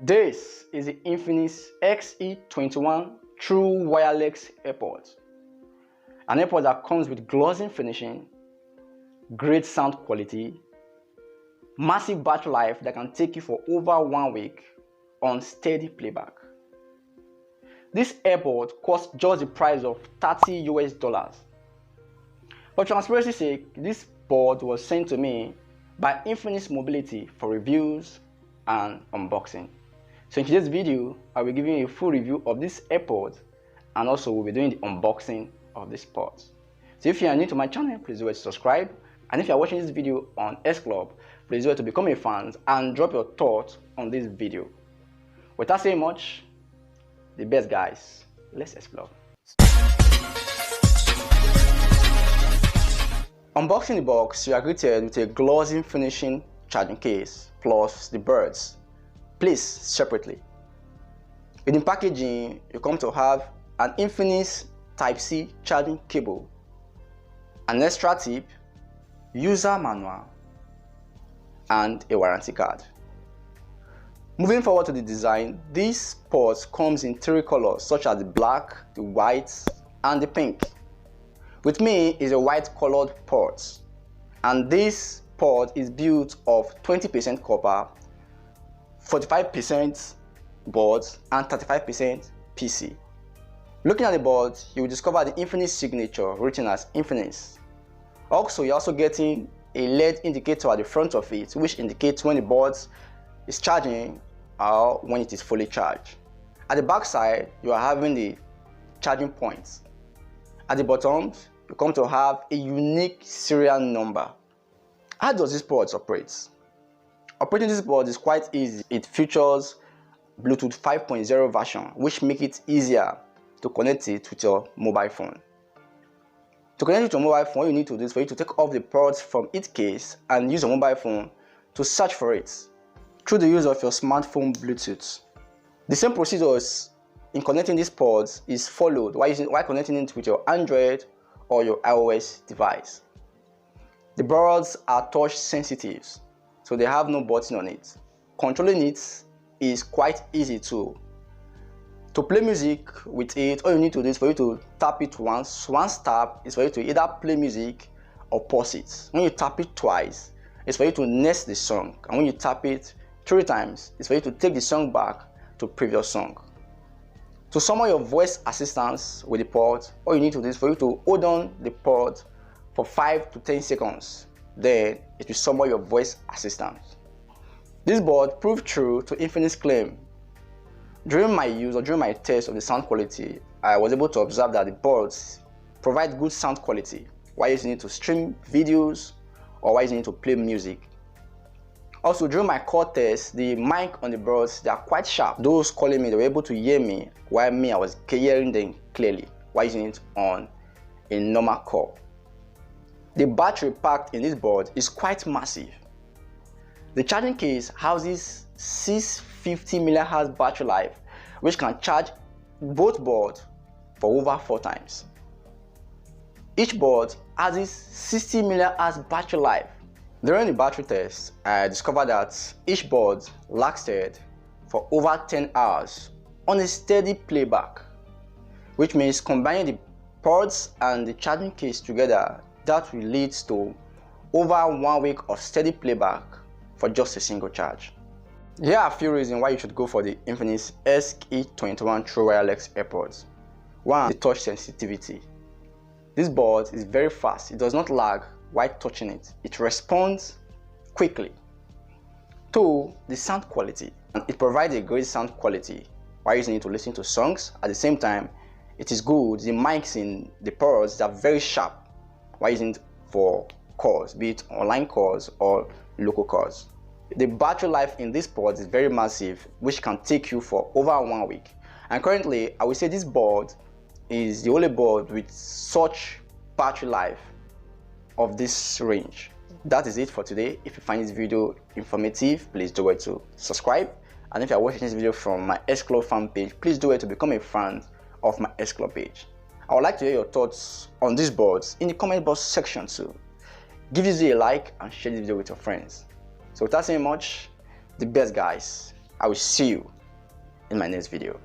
This is the Infinix XE21 True Wireless Earbuds. An earbud that comes with glossy finishing, great sound quality, massive battery life that can take you for over 1 week on steady playback. This earbud costs just the price of $30 US. For transparency's sake, this board was sent to me by Infinix Mobility for reviews and unboxing. So in today's video, I will be giving you a full review of this earbud, and also we'll be doing the unboxing of this pod. So if you are new to my channel, please do it to subscribe, and if you are watching this video on S Club, please do it to become a fan and drop your thoughts on this video. Without saying much, the best guys, let's explore. Unboxing the box, you are greeted with a glossy finishing charging case plus the buds, placed separately. In the packaging, you come to have an Infinix Type-C charging cable, an extra tip, user manual, and a warranty card. Moving forward to the design, this pod comes in 3 colors such as the black, the white, and the pink. With me is a white colored pod, and this pod is built of 20% copper, 45% board, and 35% PC. Looking at the board, you will discover the Infinix signature written as Infinix. Also, you're also getting a LED indicator at the front of it, which indicates when the board is charging or when it is fully charged. At the back side, you are having the charging points. At the bottom, you come to have a unique serial number. How does this board operate? Operating this board is quite easy. It features Bluetooth 5.0 version, which makes it easier to connect it with your mobile phone. To connect it to your mobile phone, what you need to do is for you to take off the ports from its case and use your mobile phone to search for it through the use of your smartphone Bluetooth. The same procedures in connecting these ports is followed while connecting it with your Android or your iOS device. The buds are touch sensitive, so they have no button on it. Controlling it is quite easy too. To play music with it, all you need to do is for you to tap it once. Once tap is for you to either play music or pause it. When you tap it twice, it's for you to next the song, and when you tap it 3 times, it's for you to take the song back to previous song. To summon your voice assistance with the pod, all you need to do is for you to hold on the pod for 5 to 10 seconds. Then it will summon your voice assistant. This board proved true to Infinix claim. During my use or during my test of the sound quality, I was able to observe that the boards provide good sound quality while using it to stream videos or while using it to play music. Also, during my call test, the mic on the boards, they are quite sharp. Those calling me, they were able to hear me, while me, I was hearing them clearly while using it on a normal call. The battery packed in this board is quite massive. The charging case houses 650 mAh battery life, which can charge both boards for over 4 times. Each board has this 60 mAh battery life. During the battery test, I discovered that each board lasted for over 10 hours on a steady playback, which means combining the pods and the charging case together, that will lead to over 1 week of steady playback for just a single charge. Here are a few reasons why you should go for the Infinix XE21 True Wireless Earbuds. 1. The touch sensitivity. This board is very fast. It does not lag while touching it. It responds quickly. 2. The sound quality. It provides a great sound quality while using it to listen to songs. At the same time, it is good. The mics in the pods are very sharp while using it for calls, be it online calls or local calls. The battery life in this board is very massive, which can take you for over 1 week. And currently, I would say this board is the only board with such battery life of this range. That is it for today. If you find this video informative, please do it to subscribe. And if you are watching this video from my S Club fan page, please do it to become a fan of my S Club page. I would like to hear your thoughts on these boards in the comment box section too. Give this video a like and share this video with your friends. So without saying much, the best guys, I will see you in my next video.